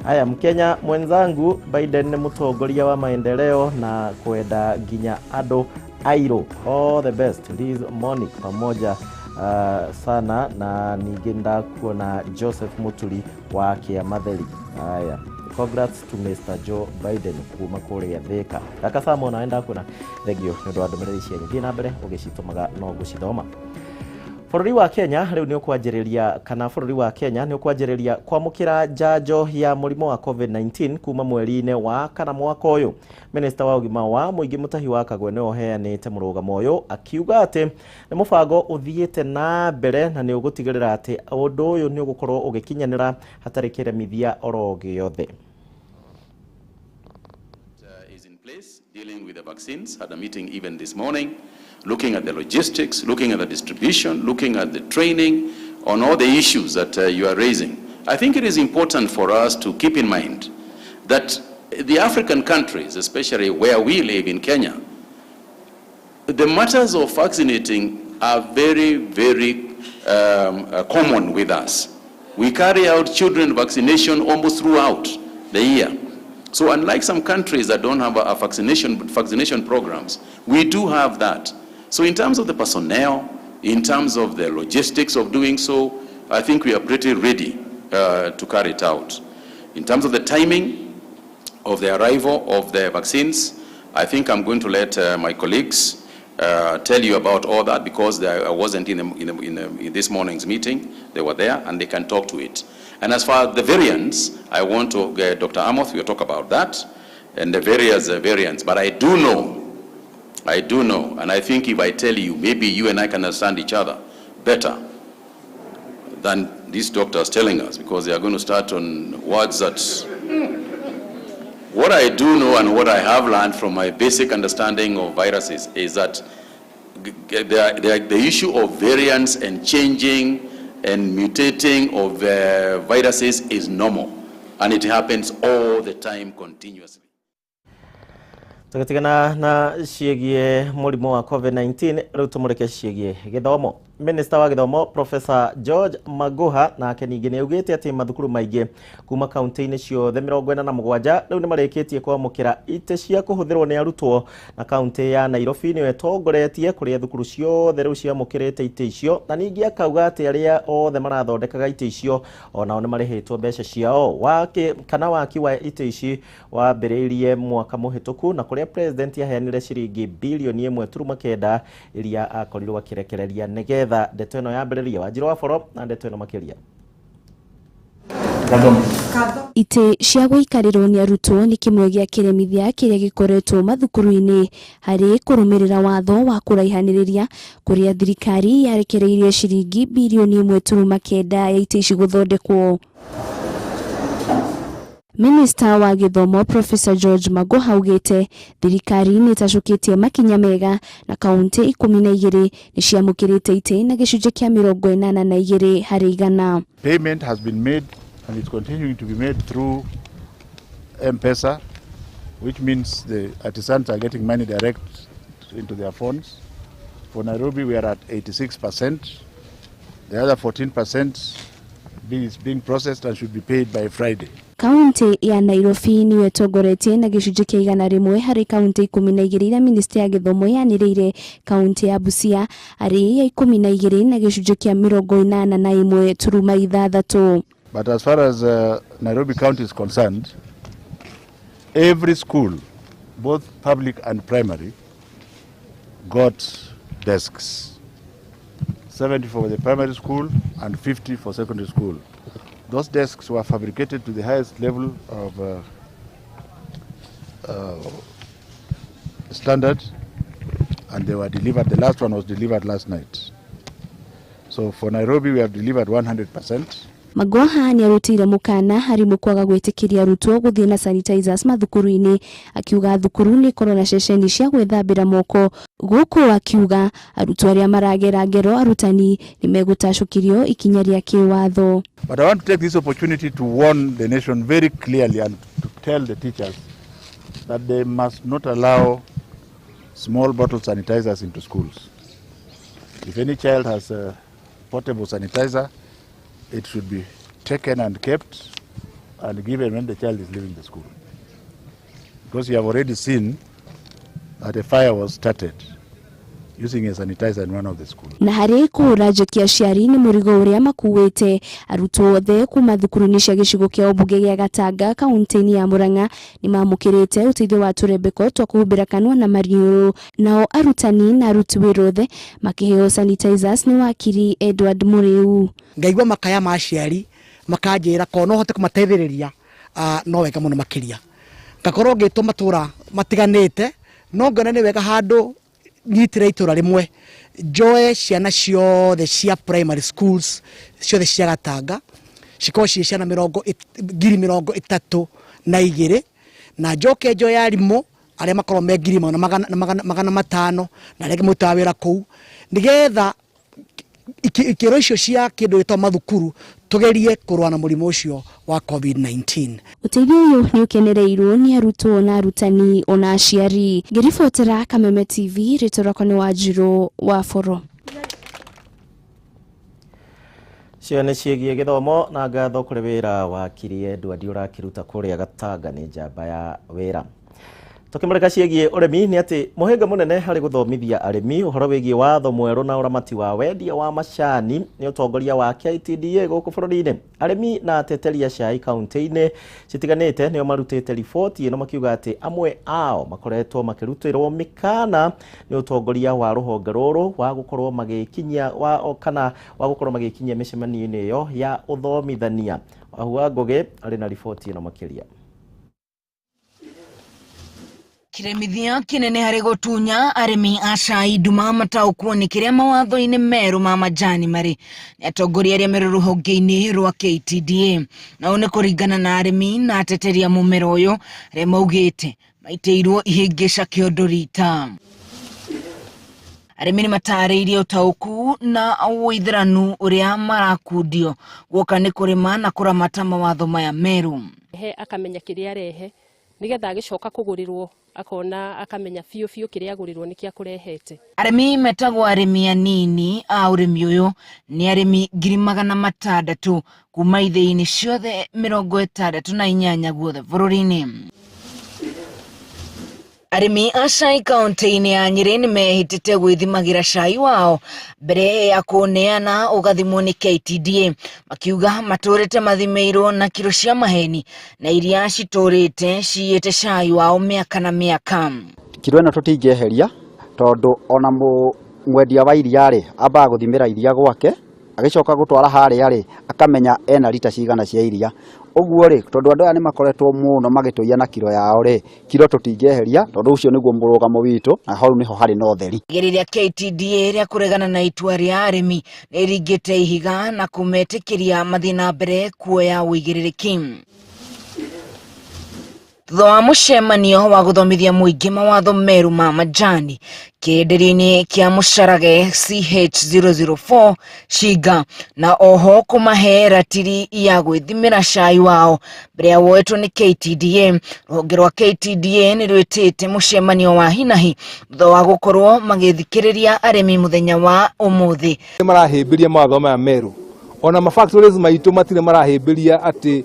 Aya Mkenya mwenzangu, Biden ni mutongoria wa maendeleo na kwenda nginya ando airo. All the best Liz Monique pamoja sana na ningenda kuona Joseph Muturi wa Kiamatheri. Aya, congrats to Mr. Joe Biden kuma Kuria Thika. Kaka Samo naenda kuna thegio ndio ndumiriri cia nyingi na mbere ugicitumaga no gucithoma. Bururi wa Kenya riu ni ukwanjiriria kana bururi wa Kenya ni ukwanjiriria kwamukira njanjo ya murimo wa COVID-19 kuma mweri-ini wa kana mwaka uyu. Minister wa ugima wa muingi Mutahi wa Kagwe ni oheanite murugamo uyu akiuga ati ni mubango uthiite na mbere na ni ugutigirira ati undu uyu ni ugukorwo ugikinyanira hatari kiremithia oro giothe. Is in place dealing with the vaccines. Had a meeting even this morning, looking at the logistics, looking at the distribution, looking at the training, on all the issues that you are raising. I think it is important for us to keep in mind that the African countries, especially where we live in Kenya, the matters of vaccinating are very, very common with us. We carry out children vaccination almost throughout the year. So unlike some countries that don't have a vaccination programs, we do have that. So in terms of the personnel, in terms of the logistics of doing so, I think we are pretty ready to carry it out. In terms of the timing of the arrival of the vaccines, I think I'm going to let my colleagues tell you about all that, because I wasn't in this morning's meeting. They were there and they can talk to it. And as far as the variants, I want to get Dr. Amoth will talk about that and the various variants. But I do know, and I think if I tell you, maybe you and I can understand each other better than these doctors telling us, because they are going to start on words that What I do know and what I have learned from my basic understanding of viruses is that the issue of variants and changing and mutating of viruses is normal, and it happens all the time continuously. Tugatigana na ciĩgie mũrimũ wa COVID-19 rĩu tũmũrĩke ciĩgie gĩthomo. Minister wa gĩthomo Professor George Magoha nake ningĩ nĩaugĩte atĩ mathukuru maingĩ kuma kaunti-inĩ ciothe 47 rĩu nĩmarĩkĩtie kwamũkĩra itĩ cia kũhũthĩrwo nĩ arutwo, na kaunti ya Nairobi nĩyo ĩtongoretie kũrĩa thukuru ciothe rĩu ciamũkĩrĩte itĩ icio, na ningĩ akauga atĩ arĩa othe marathondekaga itĩ icio onao nĩmarĩhĩtwo mbeca ciao. Waki wa itĩ ici wambĩrĩirie mwaka mũhĩtũku, na kũrĩa president yaheanire ciringi bilioni 1.9 iria akorirwo akĩrekereria nĩgetha ndeto ĩno yambĩrĩria. Wanjirũ wa Boro na ndeto ĩno makĩria. Itĩ cia gũikarĩrwo nĩ arutwo nĩ kĩmwe gĩa kĩremithia kĩrĩa gĩkoretwo mathukuru-inĩ harĩ kũrũmĩrĩra watho wa kũraihanĩrĩria, kũrĩa thirikari yarekereirie ciringi bilioni 1.9 ya itĩ ici gũthondekwo. Minister wa gĩthomo Professor George Magoha augĩte thirikari nĩ ĩtacũkĩtie makinya mega, na kaunti 12 nĩ ciamũkĩrĩte itĩ na gĩcunjĩ kĩa 82 harĩ igana. Payment has been made and it's continuing to be made through M-Pesa, which means the artisans are getting money direct into their phones. For Nairobi, we are at 86%. The other 14% is being processed and should be paid by Friday. Kaunti ya Nairobi niyo ĩtongoretie na gĩcunjĩ kĩa 100 harĩ kaunti 12 iria minister ya gĩthomo yanĩrĩire. Kaunti ya Busia arĩ ya 12 na gĩcunjĩ kĩa 81.6. But as far as Nairobi County is concerned, every school, both public and primary, got desks. 70 for the primary school and 50 for secondary school. Those desks were fabricated to the highest level of standard, and they were delivered. The last one was delivered last night. So for Nairobi, we have delivered 100%. Magoha nĩ arutire mũkana harĩ mũkwaga gwĩtĩkĩria arutwo gũthiĩ na sanitizers mathukuru-inĩ, akiuga thukuru nĩ korwo na ceceni cia gwĩthambĩra moko. Gũkũ akiuga arutwo arĩa maragera ngero arutani nĩ megũtacũkirio ikinya rĩa kĩwatho. But I want to take this opportunity to warn the nation very clearly and to tell the teachers that they must not allow small bottle sanitizers into schools. If any child has a portable sanitizer, it should be taken and kept and given when the child is leaving the school. Because you have already seen that a fire was started using a sanitizer in one of the schools. Na harĩ kũhũra njeki aciari nĩ mũrigo ũrĩa makuĩte, arutwo othe kuma thukuru-inĩ cia gĩcigo kĩa ũmbunge gĩa Gatanga kaunti-inĩ ya Murang'a nĩ mamũkĩrĩte ũteithio wa tũrembeko twa kũhumbĩra kanua na maniũrũ. Nao arutani na aruti wĩra othe makĩheo sanitizers nĩ wakiri Edward Mũrĩu. Ngaigua makaya ma aciari makanjĩra ko no hote kũmateithĩrĩria no wega mũno makĩria. Ngakorwo ngĩtwo matũra matiganĩte, no ngona nĩ wega handũ nyitire itũra rĩmwe njoe ciana ciothe cia primary schools ciothe cia Gatanga cikorwo ciĩ ciana 32,000 na njoke njoe arimũ arĩa makorwo me 500 na arĩa mũtawa wĩra kũu, nĩgetha ikĩro icio cia kĩndũ gĩtwa mathukuru tugerie kũrũa na mũrimũ ũcio wa COVID-19. Ũteithio ũyũ nĩ ũkenereirwo nĩ arutwo na arutani ona aciari. Ngĩribotera Kameme TV, rĩtwa rĩakwa nĩ Wanjirũ wa Boro. Cio nĩ ciĩgie gĩthomo na ngatho kũrĩ wĩra wakiri Edward ũrakĩruta kũrĩa Gatanga, nĩ njamba ya wĩra. Tukimurika ciĩgie ũrĩmi nĩ atĩ mũhĩnga mũnene harĩ gũthomithia arĩmi ũhoro wĩgiĩ watho mwerũ na ũramati wa wendia wa macani nĩ ũtongoria wa KTDA gũkũ bũrũri-inĩ. Arĩmi na ateteri a cai kaunti-inĩ citiganĩte nĩo marutĩte riboti ĩno makiuga atĩ amwe ao makoretwo makĩrutĩrwo mĩkana nĩ ũtongoria wa rũhonge rũrũ wa gũkorwo magĩkinyia mĩcemanio-inĩ ĩyo ya ũthomithania. Wahua Ngũgĩ arĩ na riboti ĩno makĩria. kiremithia kinene harĩ gũtunya arĩmi a cai nduma mataũkwo nĩ kĩrĩa mawatho-inĩ meru ma majani marĩ nĩ atongoria arĩa merũ rũhonge-inĩ rwa KTDA. Nao nĩ kũringana na arĩmi na ateteri a mũmera ũyũ arĩa maugĩte maitĩirwo ihĩngĩca kĩondo rita. Arĩmi nĩ matarĩirie ũtaũku na wĩithĩranu ũrĩa marakundio guoka nĩ kũrĩma na kũramata mawatho maya meru. He akamenya kĩrĩa arehe nigetha agĩcoka kũgũrirwo akona akamenya biũ kĩrĩa agũrirwo nĩ kĩa kũrehete. Arĩmi metagwo arĩmi anini a ũrĩmi ũyũ nĩ arĩmi 600,000 kuma ithĩ-inĩ ciothe 68 guothe bũrũri-inĩ. Arĩmi a cai kaunti-inĩ ya Nyĩrĩ nĩ mehĩtĩte gwĩthimagĩra cai wao mbere ya kũneana ũgathimwo nĩ KTDA, makiuga matũrĩte mathimeirwo na kiro cia maheni na iria citũrĩte ciyĩte cai wao mĩaka na mĩaka. Kiro ĩno tũtingĩeheria tondũ ona mwendia wa iria rĩ ambaga gũthimĩra iria gwake agĩcoka gũtwara harĩa rĩ akamenya ena lita cigana cia iria. Ũguo rĩ tondũ andũ aya nĩ makoretwo mũno magĩtũia na kiro yao rĩ kiro tũtingĩeheria tondũ ũcio nĩguo mũrũgamo witũ na hau nĩho harĩ na ũtheri. Igeria KTDA rĩa kũregana na itua rĩa arĩmi nĩ ringĩte ihiga na kũmetĩkĩria mathiĩ na mbere kuoya ũigĩrĩrĩki. Thutha wa mũcemanio wa gũthomithia mũingĩ mawatho meru ma majani kĩenderio-inĩ kĩa Mũcarage CH004 Shiga na oho kũmahe ratiri ya gwĩthimĩra cai wao mbere ya woetwo nĩ KTDA. Rũhonge rwa KTDA nĩ rwĩtĩte mũcemanio wa hinahi thutha wa gũkorwo magĩthikĩrĩria arĩmi mũthenya wa ũmũthĩ. Marahĩmbĩria mawatho maya meru ona mafactories maitũ matirĩ marahĩmbĩria atĩ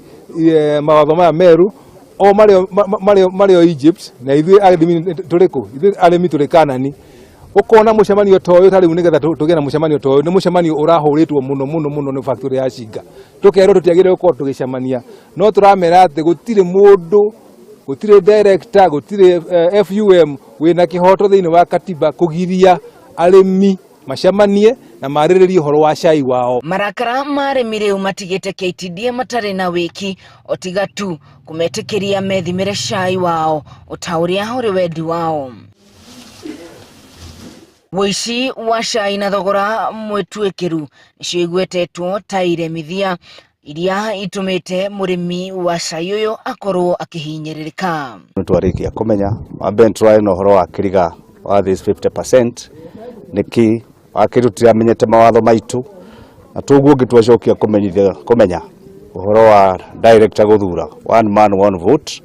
mawatho maya meru o Mario Egypt na ithuĩ arĩmi tũrĩkũ ithuĩ arĩmi tũrĩ Kanani. Ũkona mũcemanio ta ũyũ tarĩu nĩgetha tũgĩe na mũcemanio ta ũyũ nĩ mũcemanio ũrahũrĩtwo mũno nĩ factory ya Shiga. Tũkerwo tũtiagĩrĩire gũkorwo tũgĩcemania no tũramera atĩ gũtirĩ mũndũ gũtirĩ director gũtirĩ FUM wĩna kĩhoto thĩinĩ wa katiba kũgiria arĩmi macemanie na marĩrĩrie ũhoro wa cai wao. Marakara marĩmi rĩu matigĩte KTDA matarĩ na wĩki o tiga tu kũmetĩkĩria methimĩre cai wao o ta ũrĩa ũrĩ wendi wao. Wĩici wa cai na thogora mwĩtuĩkĩru nĩcio igwetetwo ta iremithia iria itũmĩte mũrĩmi wa cai ũyũ akorwo akĩhinyĩrĩrĩka. Twarĩkia kũmenya ambe tũrarĩ na ũhoro wa kĩriga wa this 50% nĩkĩ akĩrutĩra amenyete mawatho maitũ na tũguo ngĩtwacokia kũmenya ũhoro wa director gũthura one man one vote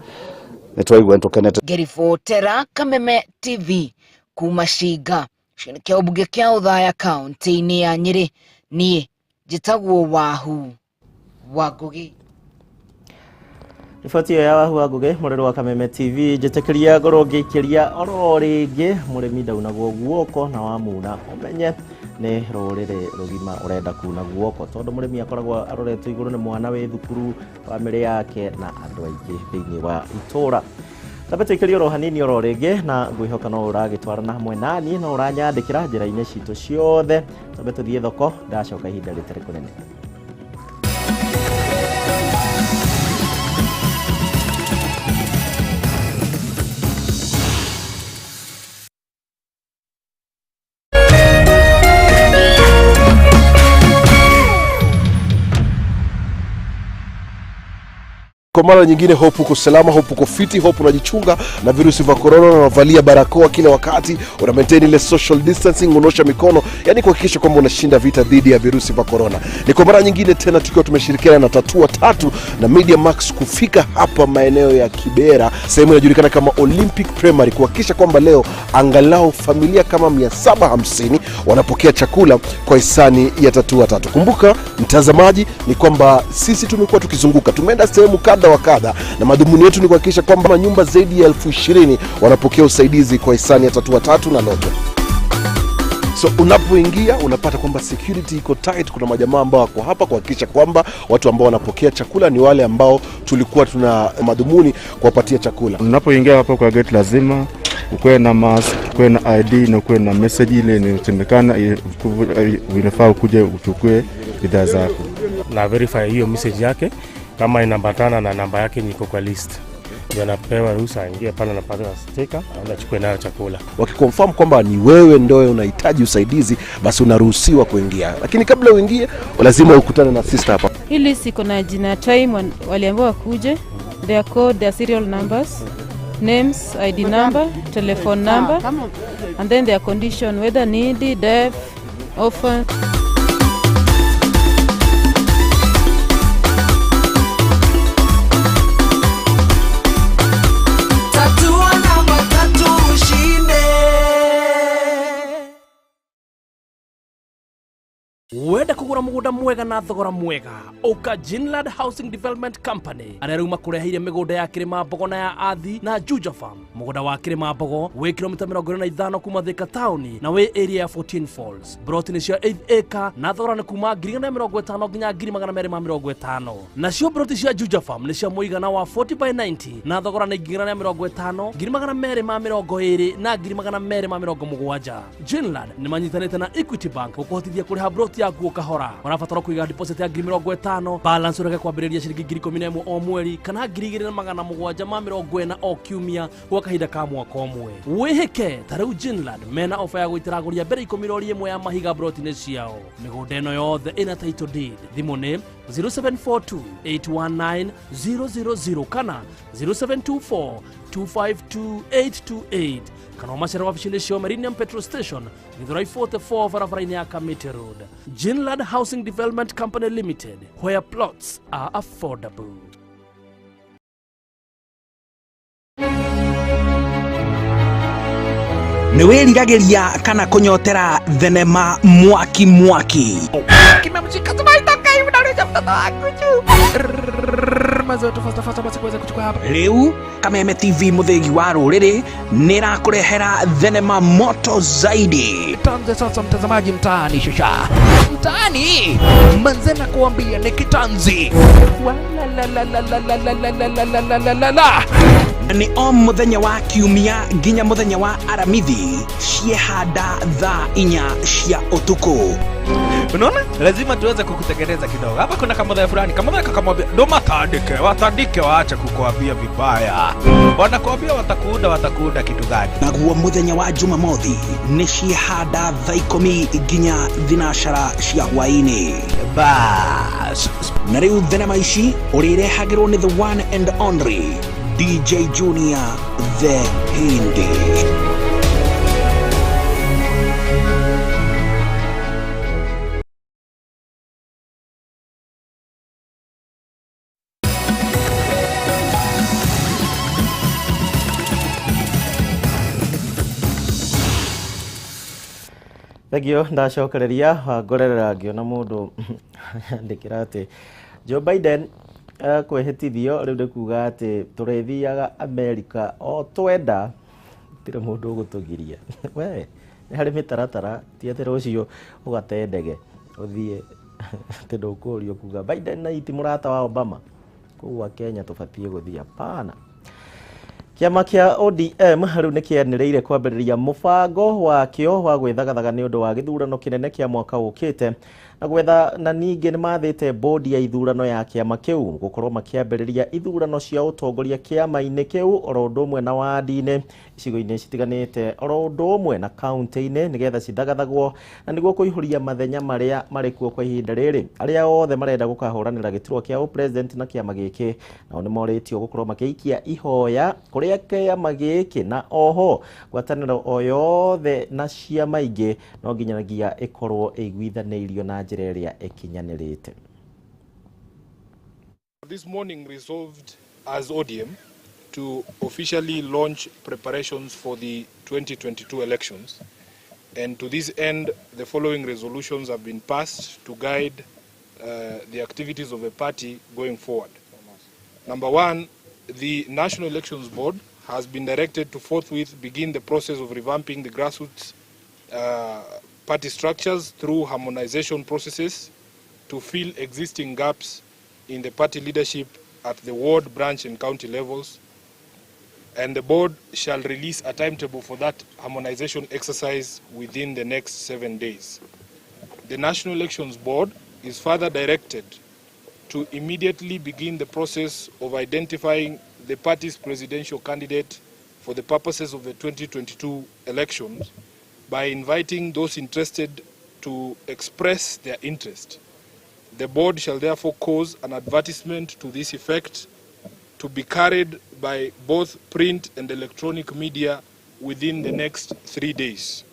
nĩ twaigua tũkenete. Gerifotera Kameme TV kuma Shiga kĩa ũmbunge kĩa Uthaya kaunti-inĩ ya Nyĩrĩ niĩ njĩtagwo Wahu wa Ngugi. Riboti ya Wahu wa Ngugi mũrĩrũ wa Kameme TV njĩtĩkĩria ngorwo ngĩikĩria oro rĩngĩ mũrĩmi ndaunagwo guoko na wamuna ũmenye nĩ rũrĩrĩ rũgima ũrenda kuna guoko tondũ mũrĩmi akoragwo aroretwo igũrũ nĩ mwana wĩ thukuru bamĩrĩ yake na andũ aingĩ thĩinĩ wa itũra. Tambe tũikĩrie oro hanini oro rĩngĩ na ngwĩhoka no ũragĩtwarana hamwe nani no ũranyandĩkĩra njĩra-inĩ citũ ciothe. Tambe tũthiĩ thoko ndacoka ihinda rĩtarĩ kũnene. Kwa mara nyingine hope uko salama, hope uko fiti, hope unajichunga na virusi vya corona na unavalia barakoa kila wakati, una maintain ile social distancing, unaosha mikono, yani kuhakikisha kwamba unashinda vita dhidi ya virusi vya corona. Ni kwa mara nyingine tena tukiwa tumeshirikiana na Tatua Tatu na Media Max kufika hapa maeneo ya Kibera, sehemu inajulikana kama Olympic Primary, kuhakikisha kwamba leo angalau familia kama 750 wanapokea chakula kwa hisani ya Tatua Tatu. Kumbuka mtazamaji ni kwamba sisi tumekuwa tukizunguka, tumeenda sehemu kadha wa kadha na madhumuni yetu ni kuhakikisha kwamba nyumba zaidi ya 20,000 wanapokea usaidizi kwa hisani ya Tatua Tatu na Loto. So unapoingia unapata kwamba security iko tight, kuna majamaa ambao wako hapa kuhakikisha kwamba watu ambao wanapokea chakula ni wale ambao tulikuwa tuna madhumuni kuwapatia chakula. Unapoingia hapa kwa gate lazima ukuwe na mask, ukuwe na ID na ukuwe na message ile inayosemekana inafaa ukuje uchukue bidhaa zako. Na verify hiyo message yake kama inaambatana na namba yake niko kwa list. Anapewa ruhusa aingie pale, anapata stika, anachukua nayo chakula. Wakiconfirm kwamba ni wewe ndio unahitaji usaidizi, basi unaruhusiwa kuingia, lakini kabla uingie lazima ukutane na sister hapa. Hili siko na jina, time waliambiwa wakuje, their code, their serial numbers, names, ID number, telephone number, and then their condition, whether needy, deaf, orphan. Wenda kugura mugunda mwega na thogora mwega uka Ginland Housing Development Company areruma kureheire migunda ya Kirima Mbogo na ya Athi na Juja Farm. Mugunda wa Kirima Mbogo wi kilomita 25 kuma Thika town na wi area ya 14 Falls. Broti ni cia 8 acre na thogora ni kuma 150 nginya 250. Na cio broti cia Juja Farm ni cia muigana wa 40/90 na thogora ni 250, 220 na 270. Ginland ni manyitanite na Equity Bank gukuhotithia kuriha broti ya guo kahora. Wanafatara kuiga deposit ya 50, balance ureke kwambiriria ciringi 11 o mweri kana 2,740 o kiumia gwa kahinda ka mwaka umwe. Wihike tarau Ginland mena offer ya gwitiraguria mbere 11 ya mahiga broti ni ciao. Migunda eno yothe ina title deed. Thimu ni 0742819000 kana 0724252828 kana macera wabici-inĩ cio Millennium Petrol Station Githurai 44 barabara-inĩ ya Kamete Road. Ginland Housing Development Company Limited, where plots are affordable. Niwiriragiria kana kunyotera thenema mwaki kimemshika tumaitoka hivi na reja mtoto wangu mazo tofauti basi kuweza kuchukua hapa. Leo Kameme TV muthegi wa ruriri nirakurehera thenema moto zaidi. Tanze sasa mtazamaji mtaani shusha. Mtaani manzena kuambia ni kitanzi. La. Ni muthenya wa kiumia nginya muthenya wa aramithi ciehanda thaa 4 cia utuku. Unaona? Lazima tuweze kukutengeneza kidogo. Hapa kuna kamodha fulani, kamodha kakamwambia ndo watandike waache kukuambia vibaya. Wanakuambia watakuunda kitu gani? Naguo muthenya wa Jumamothi ni ciehanda thaa 10 nginya thinashara cia hwaini. Bas. Na riu thenema ici urirehagirwo ni the one and only DJ Junior the Hindi. Thegio ndacokereria ngorerera ngiona mundu ndikira ati Joe Biden kwehitithio riu ndikuga ati turethiaga America o twenda tire mundu gutugiria we ni hari mitaratara ti ati rucio ugate ndege uthie ati ndukurio kuga Biden na iti murata wa Obama kuwa Kenya tubatie guthia pana. Kiama kia ODM riu nikianireire kwambiriria mubango wakio wa gwithagathaga ni undu wa githurano kinene kia mwaka ukite na gwetha na ningi ni mathite bodi ya ithurano ya kiama kiu gukorwo makiambiriria ithurano cia utongoria kiama-ini kiu oro undu umwe na wadi-ini icigo-ini citiganite oro undu umwe na kaunti-ini nigetha cithagathagwo na niguo kuihuria mathenya maria mari kuo kwa ihinda riri. Aria othe marenda gukahuranira giturwa kia president na kiama giki nao ni moritio gukorwo makiikia ihoya kuria kiama giki na oho gwataniro o yothe na ciama ingi no nginyanagia ikorwo iguithanirio na njira iria ikinyanirite. This morning resolved as ODM to officially launch preparations for the 2022 elections, and to this end the following resolutions have been passed to guide the activities of the party going forward. Number one, the National Elections Board has been directed to forthwith begin the process of revamping the grassroots party structures through harmonization processes to fill existing gaps in the party leadership at the ward, branch and county levels, and the board shall release a timetable for that harmonization exercise within the next 7 days. The National Elections Board is further directed to immediately begin the process of identifying the party's presidential candidate for the purposes of the 2022 elections by inviting those interested to express their interest. The board shall therefore cause an advertisement to this effect to be carried by both print and electronic media within the next 3 days.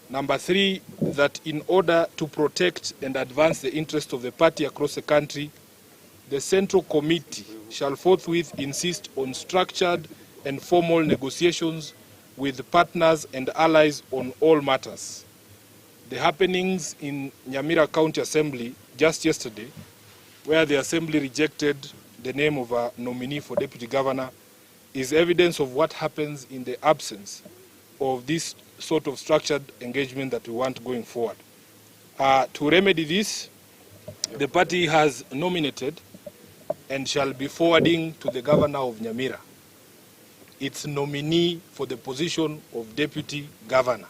Number 3, that in order to protect and advance the interest of the party across the country, the Central Committee shall forthwith insist on structured and formal negotiations with partners and allies on all matters. The happenings in Nyamira County Assembly just yesterday, where the Assembly rejected the name of a nominee for Deputy Governor, is evidence of what happens in the absence of this sort of structured engagement that we want going forward. To remedy this, the party has nominated and shall be forwarding to the Governor of Nyamira its nominee for the position of Deputy Governor.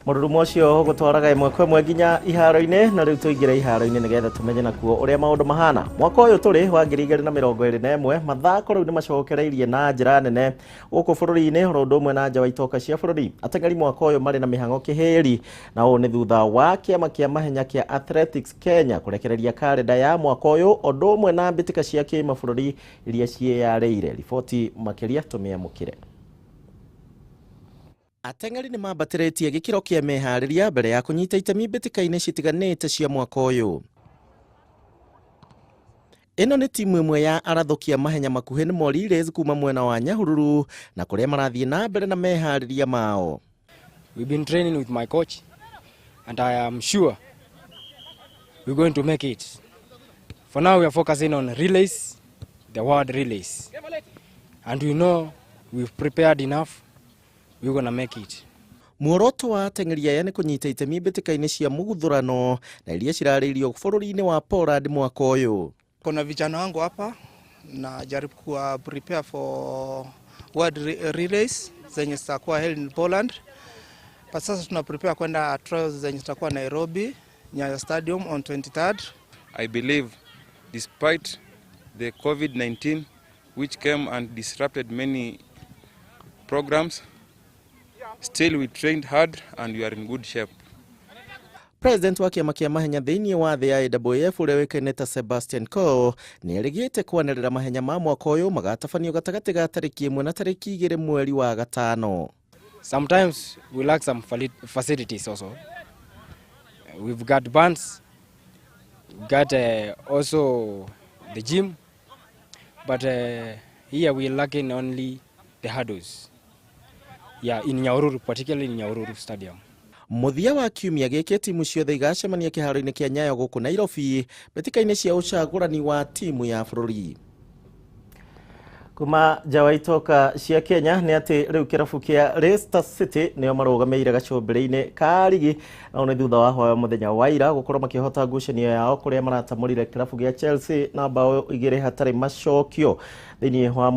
Mururumo cio gutwaraga imwe kwa imwe nginya iharo-ine na riu tuingire iharo-ine nigetha tumenye nakuo uria maundu mahana. Mwaka uyu turi wa 2021 mathako riu ni macokereirie na njira nene guku bururi-ini rondu umwe na nja wa itoka cia bururi. Ateng'eri mwaka uyu mari na mihango kihiri na uu ni thutha wa kiama kia mahenya kia Athletics Kenya kurekereria kalenda ya mwaka uyu undu umwe na mbitika cia kimabũrũri iria ciĩyarĩire. Riboti makiria tumiamukire. Ateng'eri ni mambatĩrĩtie gĩkĩro kĩa meharĩria mbere ya kũnyita itemi mbĩtĩka-inĩ citiganĩte cia mwaka ũyũ. Ĩno nĩ timu ĩmwe ya arathokia mahenya makuhĩ nĩ Moriles kuma mwena wa Nyahururu na kũrĩa marathiĩ na mbere na meharĩria mao. We've been training with my coach and I am sure we're going to make it. For now we are focusing on relays, the world relays. And we know we've prepared enough. We're gonna make it. Muoroto wa ateng'eri aya nĩ kũnyita itemi mbĩtĩka-inĩ cia mũguthũrano na iria cirarĩirio bũrũri-inĩ wa Poland mwaka ũyũ. Kuna vijana wangu hapa na jaribu kuwa prepare for world relays zenye zitakuwa held in Poland. Kwa sasa tuna prepare kwenda trials zenye zitakuwa Nairobi, Nyayo Stadium on 23rd. I believe despite the COVID-19 which came and disrupted many programs, still we trained hard and we are in good shape. President wa kiama kia mahenya thĩinĩ wa thĩ ya AWF ũrĩa wĩkaine ta Sebastian Coe nĩ erĩgĩte kwanĩrĩra mahenya ma mwaka ũyũ magatabanio gatagatĩ ga tarĩki 1 na tarĩki 2 mweri wa gatano. Sometimes we lack some facilities also. We've got bands, we've got also the gym, but here we're lacking only the hurdles. Yeah, in Nyahururu, particularly in Nyahururu Stadium. Muthia wa kiumia gĩkĩ timu ciothe igacemania kĩharo-inĩ kĩa Nyayo gũkũ Nairobi mbĩtĩka-inĩ cia ũcagũrani wa timu ya bũrũri. Kuma nja wa itoka cia Kenya nĩ atĩ rĩu kĩrabu kĩa Leicester City nĩo marũgamĩire gacũmbĩrĩ-inĩ ka rigi na nĩ thutha wa hoya mũthenya wa ira gũkorwo makĩhota ngucanio yao kũrĩa maratamũrire kĩrabu gĩa Chelsea na bao 2 hatarĩ macokio thĩinĩ wa